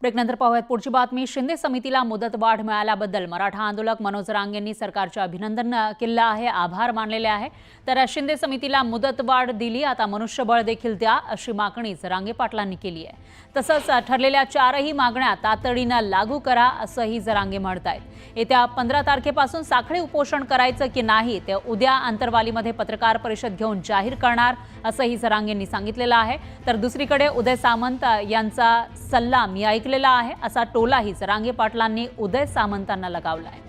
ब्रेकनंतर पाहूयात पुढची बातमी। शिंदे समितीला मुदतवाढ मिळाल्याबद्दल मराठा आंदोलक मनोज रांगेंनी सरकारचे अभिनंदन केले आहे, आभार मानलेले आहे। तर शिंदे समितीला मुदतवाढ दिली, आता मनुष्यबळ देखील द्या अशी मागणीच रांगे पाटलांनी केली आहे। तसंच ठरलेल्या 4ही मागण्या तातडीने लागू करा असंही रांगे म्हणतायत। येत्या 15 तारखेपासून साखळी उपोषण करायचं की नाही ते उद्या आंतरवालीमध्ये पत्रकार परिषद घेऊन जाहीर करणार असंही रांगेंनी सांगितलेलं आहे। तर दुसरीकडे उदय सामंत यांचा सल्ला मी ऐकलेला आहे असा टोलाही रांगे पाटलांनी उदय सामंतांना लगावलाय।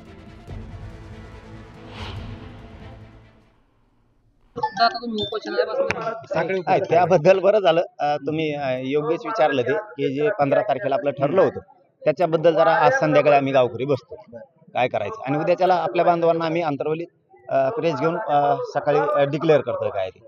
त्याबद्दल बरं झालं तुम्ही योग्यच विचारलं ते की जे 15 तारखेला आपलं ठरलं होतं त्याच्याबद्दल जरा आज संध्याकाळी आम्ही गावकरी बसतो काय करायचं आणि उद्याच्याला आपल्या बांधवांना आम्ही आंतरवलीत प्रेस घेऊन सकाळी डिक्लेअर करतोय काय ते।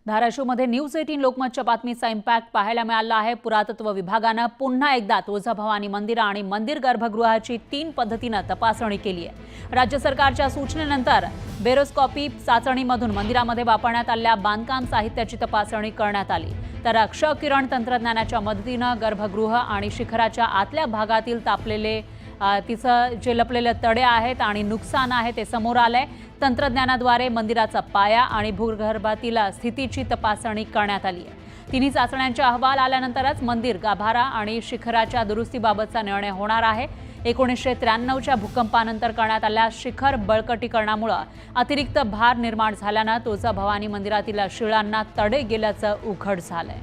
धाराशिवमध्ये न्यूज 18 लोकमतच्या बातमीचा इम्पॅक्ट पाहायला मिळाला आहे। पुरातत्व विभागानं पुन्हा एकदा तुळजाभवानी मंदिर आणि मंदिर गर्भगृहाची 3 पद्धतीने तपासणी केली आहे। राज्य सरकारच्या सूचनेनंतर बेरोस्कोपी चाचणीमधून मंदिरामध्ये वापरण्यात आलेल्या बांधकाम साहित्याची तपासणी करण्यात आली। तर क्ष किरण तंत्रज्ञानाच्या मदतीने गर्भगृह आणि शिखराच्या आतल्या भागातील तापलेले तिचं जे लपलेले तडे आहेत आणि नुकसान आहे ते समोर आलंय। तंत्रज्ञानाद्वारे मंदिराचा पाया आणि भूगर्भातील स्थितीची तपासणी करण्यात आली आहे। तिन्ही चाचण्यांचे अहवाल आल्यानंतरच मंदिर गाभारा आणि शिखराच्या दुरुस्तीबाबतचा निर्णय होणार आहे। 1993च्या भूकंपानंतर करण्यात आलेल्या शिखर बळकटीकरणामुळे अतिरिक्त भार निर्माण झाल्यानं तुळजाभवानी मंदिरातील शिळांना तडे गेल्याचं उघड झालंय।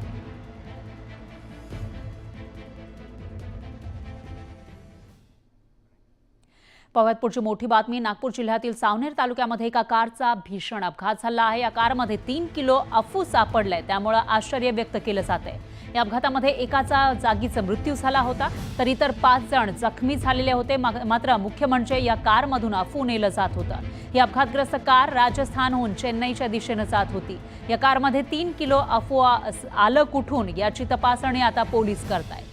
पाहूयात पुढची मोठी बातमी। नागपूर जिल्ह्यातील सावनेर तालुक्यामध्ये एका कारचा भीषण अपघात झाला आहे। या कारमध्ये 3 किलो अफू सापडलाय, त्यामुळे आश्चर्य व्यक्त केलं जातंय। या अपघातामध्ये एकाचा जागीच मृत्यू झाला होता तर इतर 5 जण जखमी झालेले होते। मात्र मुख्य म्हणजे या कारमधून अफू नेलं जात होतं। ही अपघातग्रस्त कार राजस्थानहून चेन्नईच्या दिशेने जात होती। या कारमध्ये 3 किलो अफू आलं कुठून याची तपासणी आता पोलीस करतायत।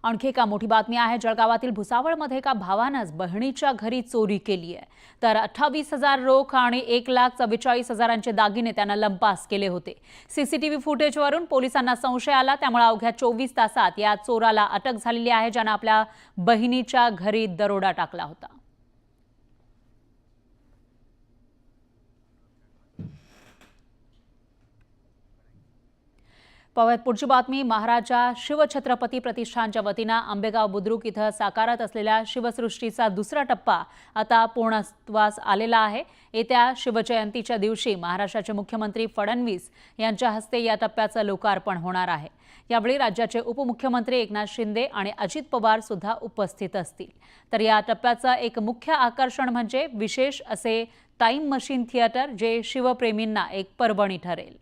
आणखी एक मोठी बातमी आहे। जळगावातील भुसावळमध्ये एका भावानंच बहिणीच्या घरी चोरी केली आहे। तर 28,000 रोख आणि 1,44,000चे दागिने त्यानं लंपास केले होते। सीसीटीव्ही फुटेजवरून पोलिसांना संशय आला, त्यामुळे अवघ्या 24 तासात या चोराला अटक झालेली आहे, ज्यानं आपल्या बहिणीच्या घरी दरोडा टाकला होता। पाहूयात पुढची बातमी। महाराजा शिवछत्रपती प्रतिष्ठानच्या वतीनं आंबेगाव बुद्रुक इथं साकारत असलेल्या शिवसृष्टीचा दुसरा टप्पा आता पूर्णत्वास आलेला आहे। येत्या शिवजयंतीच्या दिवशी महाराष्ट्राचे मुख्यमंत्री फडणवीस यांच्या हस्ते या टप्प्याचं लोकार्पण होणार आहे। यावेळी राज्याचे उपमुख्यमंत्री एकनाथ शिंदे आणि अजित पवार सुद्धा उपस्थित असतील। तर या टप्प्याचं एक मुख्य आकर्षण म्हणजे विशेष असे टाइम मशीन थिएटर, जे शिवप्रेमींना एक पर्वणी ठरेल।